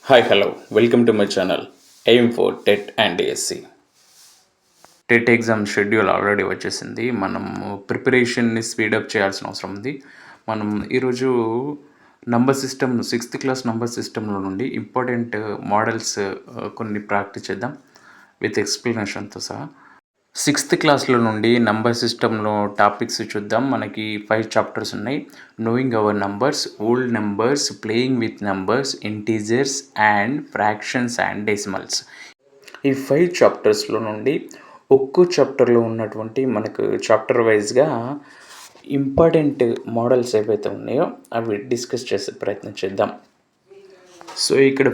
Hi hello welcome to my channel aim for TET and DSC. TET exam schedule already వచ్చేసింది. మనం ప్రిపరేషన్ని speedup చేయాల్సిన అవసరం ఉంది. మనం ఈరోజు number system 6th class number సిస్టంలో నుండి ఇంపార్టెంట్ మోడల్స్ కొన్ని ప్రాక్టీస్ చేద్దాం విత్ ఎక్స్ప్లెనేషన్తో సహా. 6th క్లాస్లో నుండి నంబర్ సిస్టంలో టాపిక్స్ చూద్దాం. మనకి 5 చాప్టర్స్ ఉన్నాయి. Knowing our numbers, whole numbers, playing with numbers, integers and fractions and decimals. ఈ 5 చాప్టర్స్లో నుండి ఒక్కో చాప్టర్లో ఉన్నటువంటి మనకు చాప్టర్ వైజ్గా ఇంపార్టెంట్ మోడల్స్ ఏవైతే ఉన్నాయో అవి డిస్కస్ చేసే ప్రయత్నం చేద్దాం. సో ఇక్కడ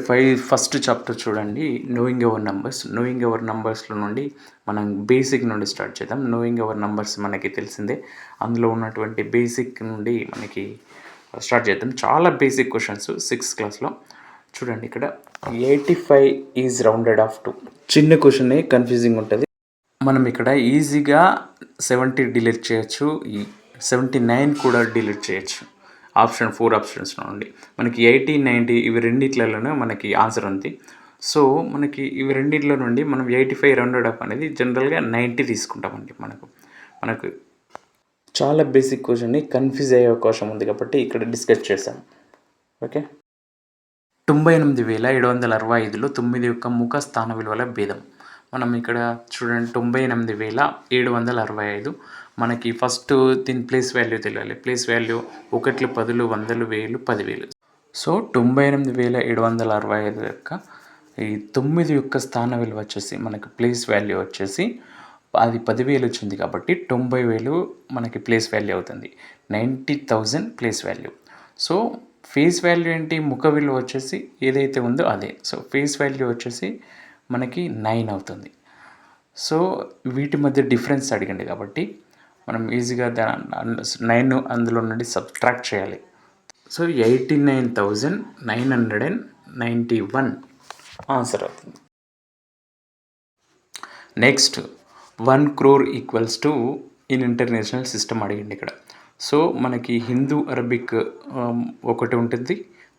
ఫస్ట్ చాప్టర్ చూడండి, knowing our numbers. Knowing our నంబర్స్లో నుండి మనం బేసిక్ నుండి స్టార్ట్ చేద్దాం. నోయింగ్ అవర్ నంబర్స్ మనకి తెలిసిందే. అందులో ఉన్నటువంటి బేసిక్ నుండి మనకి స్టార్ట్ చేద్దాం. చాలా బేసిక్ క్వశ్చన్స్ 6th క్లాస్లో. చూడండి ఇక్కడ 85 ఈజ్ రౌండెడ్ ఆఫ్ 2. చిన్న క్వశ్చనే, కన్ఫ్యూజింగ్ ఉంటుంది. మనం ఇక్కడ ఈజీగా 70 డిలీట్ చేయొచ్చు, 79 కూడా డిలీట్ చేయొచ్చు. ఆప్షన్ 4 ఆప్షన్స్ నుండి మనకి 80, 90 ఇవి రెండిట్లలోనే మనకి ఆన్సర్ ఉంది. సో మనకి ఇవి రెండిట్లో నుండి మనం 85 రౌండెడ్ అప్ అనేది జనరల్గా 90 తీసుకుంటామండి. మనకు చాలా బేసిక్ క్వశ్చన్ని కన్ఫ్యూజ్ అయ్యే అవకాశం ఉంది కాబట్టి ఇక్కడ డిస్కస్ చేశాం. ఓకే, 98,765లో 9 యొక్క ముఖ స్థాన విలువల భేదం. మనం ఇక్కడ చూడండి 98,765. మనకి ఫస్ట్ దీని ప్లేస్ వాల్యూ తెలియాలి. Place value 1, 10, 100, 1000, 10,000. సో 98,765 యొక్క ఈ 9 యొక్క స్థాన విలువ వచ్చేసి మనకి ప్లేస్ వాల్యూ వచ్చేసి అది 10,000 వచ్చింది కాబట్టి 90,000 మనకి ప్లేస్ వాల్యూ అవుతుంది. 90,000 place value. So face value ఏంటి, ముఖ విలువ వచ్చేసి ఏదైతే ఉందో అదే. సో ఫేస్ వాల్యూ వచ్చేసి మనకి 9 అవుతుంది. సో వీటి మధ్య డిఫరెన్స్ అడిగండి కాబట్టి మనం ఈజీగా 9 అందులో నుండి సబ్ట్రాక్ట్ చేయాలి. సో 89,991 ఆన్సర్ అవుతుంది. Next 1 crore equals to in international system అడిగింది ఇక్కడ. సో మనకి హిందూ అరబిక్ ఒకటి ఉంటుంది,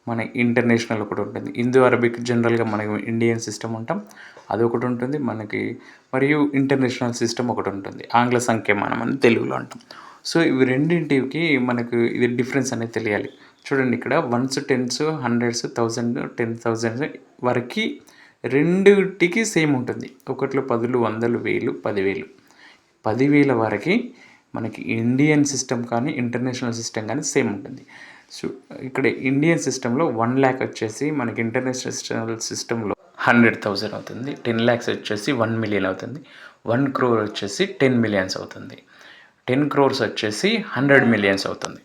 మన ఇంటర్నేషనల్ ఒకటి ఉంటుంది. హిందూ అరబిక్ జనరల్గా మనకి ఇండియన్ సిస్టమ్ ఉంటాం, అదొకటి ఉంటుంది మనకి. మరియు ఇంటర్నేషనల్ సిస్టమ్ ఒకటి ఉంటుంది, ఆంగ్ల సంఖ్యమానం అని తెలుగులో అంటాం. సో ఇవి రెండింటికి మనకు ఇది డిఫరెన్స్ అనేది తెలియాలి. చూడండి ఇక్కడ 1s, 10s, 100s, 1000, 10,000 వరకు రెండింటికి సేమ్ ఉంటుంది. ఒకటిలో 10, 100, 1000, 10,000. 10,000 వరకు మనకి ఇండియన్ సిస్టమ్ కానీ ఇంటర్నేషనల్ సిస్టమ్ కానీ సేమ్ ఉంటుంది. సో ఇక్కడ ఇండియన్ సిస్టంలో 1 lakh వచ్చేసి మనకి ఇంటర్నేషనల్ సిస్టంలో 100,000 అవుతుంది. 10 lakhs వచ్చేసి 1 million అవుతుంది. 1 crore వచ్చేసి 10 millions అవుతుంది. 10 crores వచ్చేసి 100 millions అవుతుంది.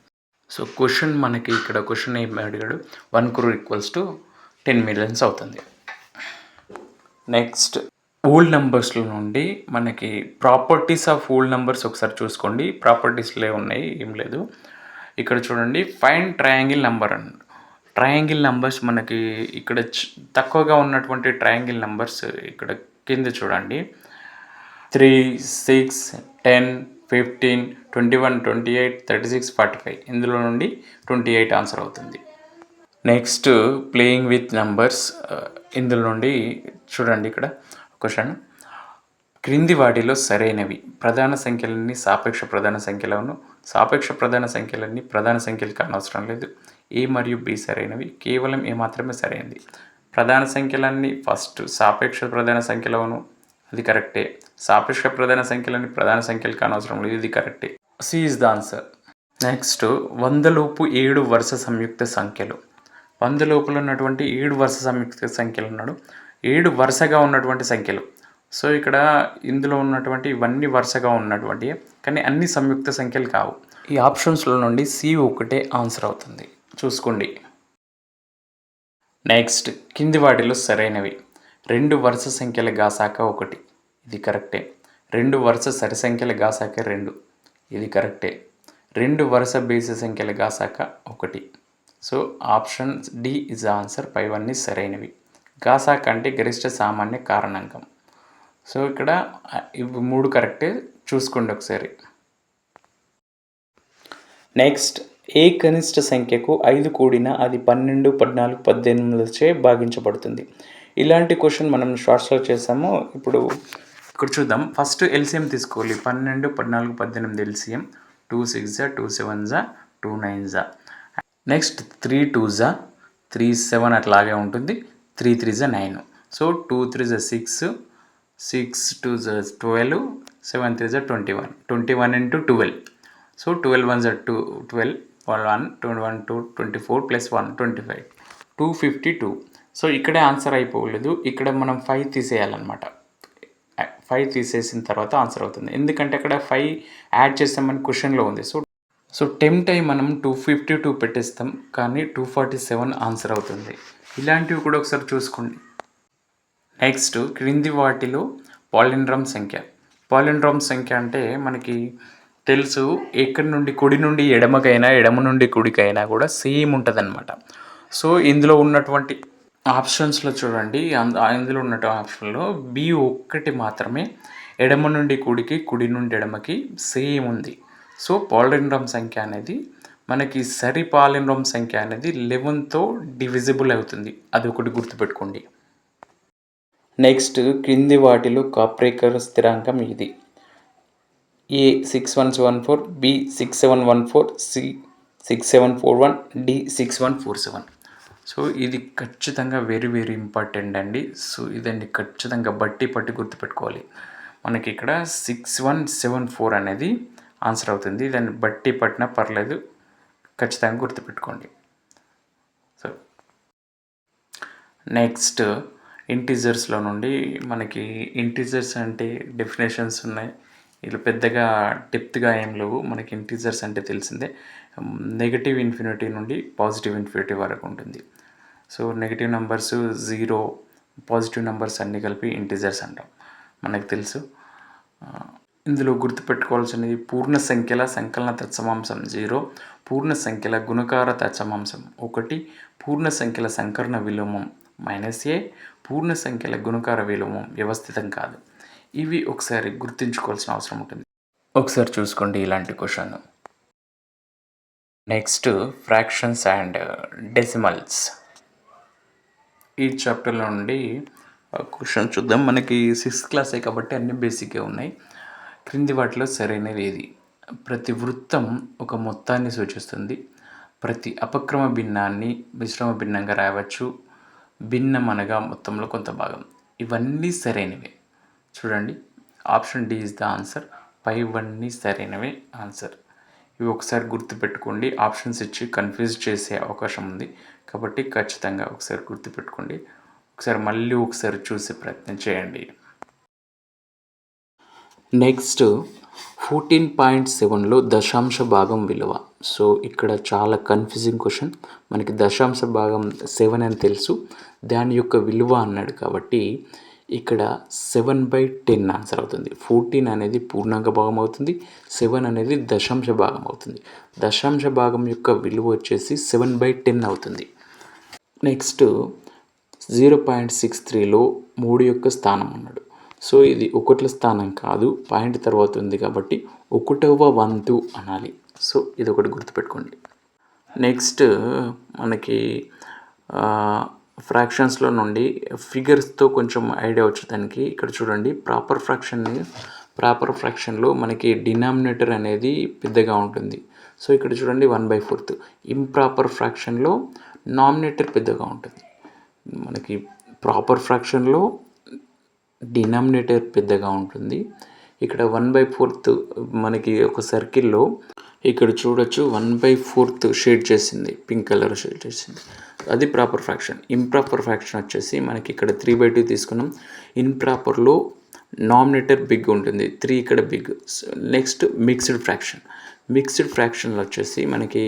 సో క్వశ్చన్ మనకి ఇక్కడ క్వశ్చన్ ఏమి అడిగాడు, 1 crore ఈక్వల్స్ టు 10 millions అవుతుంది. నెక్స్ట్ ఓల్డ్ నెంబర్స్లో నుండి మనకి ప్రాపర్టీస్ ఆఫ్ ఓల్డ్ నెంబర్స్ ఒకసారి చూసుకోండి. ప్రాపర్టీస్లే ఉన్నాయి, ఏం లేదు. ఇక్కడ చూడండి, ఫైండ్ ట్రయాంగిల్ నెంబర్ అన్నాడు. ట్రయాంగిల్ నెంబర్స్ మనకి ఇక్కడ తక్కువగా ఉన్నటువంటి ట్రయాంగిల్ నెంబర్స్ ఇక్కడ కింద చూడండి. 3, 6, 10, 15, 21, 28, 36, 45. ఇందులో నుండి 28 ఆన్సర్ అవుతుంది. Next playing with numbers. ఇందులో నుండి చూడండి ఇక్కడ క్వశ్చన్, క్రింది వాటిలో సరైనవి. ప్రధాన సంఖ్యలన్నీ సాపేక్ష ప్రధాన సంఖ్యలను, సాపేక్ష ప్రధాన సంఖ్యలన్నీ ప్రధాన సంఖ్యలు కానవసరం లేదు. ఏ మరియు బి సరైనవి, కేవలం ఏ మాత్రమే సరైనది. ప్రధాన సంఖ్యలన్నీ ఫస్ట్ సాపేక్ష ప్రధాన సంఖ్యలను, అది కరెక్టే. సాపేక్ష ప్రధాన సంఖ్యలన్నీ ప్రధాన సంఖ్యలు కానవసరం లేదు, ఇది కరెక్టే. C is the answer. Next 100 లోపు 7 వరుస సంయుక్త సంఖ్యలు. 100 లోపల ఉన్నటువంటి 7 వరుస సంయుక్త సంఖ్యలు ఉన్నాడు, 7 వరుసగా ఉన్నటువంటి సంఖ్యలు. సో ఇక్కడ ఇందులో ఉన్నటువంటి ఇవన్నీ వరుసగా ఉన్నటువంటి, కానీ అన్ని సంయుక్త సంఖ్యలు కావు. ఈ ఆప్షన్స్లో నుండి సి ఒకటే ఆన్సర్ అవుతుంది, చూసుకోండి. నెక్స్ట్ కింది వాటిలో సరైనవి. 2 వరుస సంఖ్యల గాసాక 1, ఇది కరెక్టే. 2 వరుస సరి సంఖ్యల గాసాక 2, ఇది కరెక్టే. 2 వరుస బేసి సంఖ్యల గాసాక 1. So option D is answer. పైవన్నీ సరైనవి. గాసాక అంటే గరిష్ట సామాన్య కారణాంకం. సో ఇక్కడ ఇవి 3 కరెక్టే, చూసుకోండి ఒకసారి. నెక్స్ట్ ఏ కనిష్ట సంఖ్యకు 5 కూడినా అది 12, 14, 18చే భాగించబడుతుంది. ఇలాంటి క్వెషన్ మనం షార్ట్స్‌లో చేసాము. ఇప్పుడు ఇక్కడ చూద్దాం. ఫస్ట్ ఎల్సీఎం తీసుకోవాలి. 12, 14, 18 ఎల్సీఎం 2 6 2 7 2 9 నెక్స్ట్ 3 2 3 7 అట్లాగే ఉంటుంది. 3 3 9. So 2 3 6 6 2 12 7 3 21 21 into 12. So 12 1 12 1 21 2 24 plus 1 25 252. So ఇక్కడే ఆన్సర్ అయిపోలేదు. ఇక్కడ మనం 5 తీసేయాలన్నమాట. 5 తీసేసిన తర్వాత ఆన్సర్ అవుతుంది. ఎందుకంటే అక్కడ 5 యాడ్ చేసామని క్వశ్చన్లో ఉంది. సో టెంప్ట్ అయ్యి మనం 252 పెట్టేస్తాం, కానీ 247 ఆన్సర్ అవుతుంది. ఇలాంటివి కూడా ఒకసారి చూసుకోండి. నెక్స్ట్ క్రింది వాటిలో పాలిండ్రమ్ సంఖ్య. పాలిండ్రమ్ సంఖ్య అంటే మనకి తెలుసు, ఎక్కడి నుండి కుడి నుండి ఎడమకైనా ఎడమ నుండి కుడికైనా కూడా సేమ్ ఉంటుంది అనమాట. సో ఇందులో ఉన్నటువంటి ఆప్షన్స్లో చూడండి, ఇందులో ఉన్న ఆప్షన్లో B1 మాత్రమే ఎడమ నుండి కుడికి కుడి నుండి ఎడమకి సేమ్ ఉంది. సో పాలిండ్రమ్ సంఖ్య అనేది మనకి సరి పాలిండ్రమ్ సంఖ్య అనేది 11తో డివిజిబుల్ అవుతుంది. అది ఒకటి గుర్తుపెట్టుకోండి. నెక్స్ట్ క్రింది వాటిలో కాప్రేకర్ స్థిరాంకం ఇది. A 6114, B 6714, C 6741, D 6147. So ఇది ఖచ్చితంగా వెరీ వెరీ ఇంపార్టెంట్ అండి. సో ఇదండి ఖచ్చితంగా బట్టి పట్టి గుర్తుపెట్టుకోవాలి. మనకి ఇక్కడ 6174 అనేది ఆన్సర్ అవుతుంది. దాన్ని బట్టి పట్టినా పర్లేదు, ఖచ్చితంగా గుర్తుపెట్టుకోండి. సో నెక్స్ట్ ఇంటీజర్స్లో నుండి మనకి ఇంటీజర్స్ అంటే డెఫినేషన్స్ ఉన్నాయి. ఇలా పెద్దగా డెప్త్గా ఏం లేవు. మనకి ఇంటీజర్స్ అంటే తెలిసిందే. నెగటివ్ ఇన్ఫినిటీ నుండి పాజిటివ్ ఇన్ఫినిటీ వరకు ఉంటుంది. So negative numbers 0, positive numbers అన్నీ కలిపి ఇంటీజర్స్ అంటాం, మనకు తెలుసు. ఇందులో గుర్తుపెట్టుకోవాల్సినది పూర్ణ సంఖ్యల సంకలన తత్సమాంశం 0, పూర్ణ సంఖ్యల గుణకార తత్సమాంశం 1, పూర్ణ సంఖ్యల సంకరణ విలోమం -a, పూర్ణ సంఖ్యల గుణకార విలోమం వ్యవస్థితం కాదు. ఇవి ఒకసారి గుర్తుంచుకోవాల్సిన అవసరం ఉంటుంది. ఒకసారి చూసుకోండి ఇలాంటి question. Next fractions and decimals. ఈ చాప్టర్లో నుండి క్వశ్చన్ చూద్దాం. మనకి 6th క్లాసే కాబట్టి అన్ని బేసిక్గా ఉన్నాయి. క్రింది వాటిలో సరైనది ఏది? ప్రతి వృత్తం ఒక మొత్తాన్ని సూచిస్తుంది. ప్రతి అపక్రమ భిన్నాన్ని మిశ్రమ భిన్నంగా రాయవచ్చు. భిన్నం అనగా మొత్తంలో కొంత భాగం. ఇవన్నీ సరైనవే. చూడండి, option D is the answer. పైవన్నీ సరైనవే ఆన్సర్. ఇవి ఒకసారి గుర్తుపెట్టుకోండి. ఆప్షన్స్ ఇచ్చి కన్ఫ్యూజ్ చేసే అవకాశం ఉంది కాబట్టి ఖచ్చితంగా ఒకసారి గుర్తుపెట్టుకోండి. మళ్ళీ ఒకసారి చూసే ప్రయత్నం చేయండి. నెక్స్ట్ 14.7లో దశాంశ భాగం విలువ. సో ఇక్కడ చాలా కన్ఫ్యూజింగ్ క్వశ్చన్. మనకి దశాంశ భాగం 7 అని తెలుసు, దాని యొక్క విలువ అన్నాడు కాబట్టి ఇక్కడ 7/10 ఆన్సర్ అవుతుంది. 14 అనేది పూర్ణాంక భాగం అవుతుంది, 7 అనేది దశాంశ భాగం అవుతుంది. దశాంశ భాగం యొక్క విలువ వచ్చేసి 7/10 అవుతుంది. నెక్స్ట్ 0.63లో 3 యొక్క స్థానం అన్నాడు. సో ఇది ఒకట్ల స్థానం కాదు, పాయింట్ తర్వాత ఉంది కాబట్టి 1వ వంతు అనాలి. సో ఇది ఒకటి గుర్తుపెట్టుకోండి. నెక్స్ట్ మనకి ఫ్రాక్షన్స్లో నుండి ఫిగర్స్తో కొంచెం ఐడియా వచ్చేదానికి ఇక్కడ చూడండి. ప్రాపర్ ఫ్రాక్షన్లో మనకి డినామినేటర్ అనేది పెద్దగా ఉంటుంది. సో ఇక్కడ చూడండి 1/4. ఇంప్రాపర్ ఫ్రాక్షన్లో నామినేటర్ పెద్దగా ఉంటుంది. మనకి ప్రాపర్ ఫ్రాక్షన్లో డినామినేటర్ పెద్దగా ఉంటుంది. ఇక్కడ 1/4 మనకి ఒక సర్కిల్లో ఇక్కడ చూడొచ్చు 1/4 షేడ్ చేసింది, పింక్ కలర్ షేడ్ చేసింది, అది ప్రాపర్ ఫ్రాక్షన్. ఇంప్రాపర్ ఫ్రాక్షన్ వచ్చేసి మనకి ఇక్కడ 3/2 తీసుకున్నాం. ఇంప్రాపర్లో నామినేటర్ బిగ్ ఉంటుంది, 3 ఇక్కడ బిగ్. నెక్స్ట్ మిక్స్డ్ ఫ్రాక్షన్లో వచ్చేసి మనకి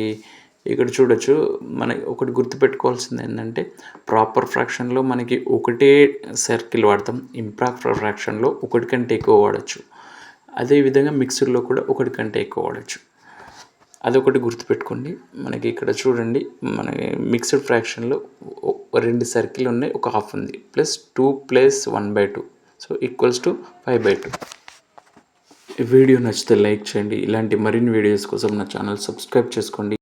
ఇక్కడ చూడొచ్చు. మనకి ఒకటి గుర్తుపెట్టుకోవాల్సింది ఏంటంటే ప్రాపర్ ఫ్రాక్షన్లో మనకి ఒకటే సర్కిల్ వాడతాం, ఇంప్రాపర్ ఫ్రాక్షన్లో ఒకటి కంటే ఎక్కువ వాడచ్చు. అదేవిధంగా మిక్స్డ్లో కూడా ఒకటి కంటే ఎక్కువ వాడచ్చు. అదొకటి గుర్తుపెట్టుకోండి. మనకి ఇక్కడ చూడండి, మన మిక్స్డ్ ఫ్రాక్షన్లో 2 సర్కిల్ ఉన్నాయి, ఒక హాఫ్ ఉంది, +2 + 1/2, సో = 5/2. ఈ వీడియో నచ్చితే లైక్ చేయండి. ఇలాంటి మరిన్ని వీడియోస్ కోసం నా ఛానల్ సబ్స్క్రైబ్ చేసుకోండి.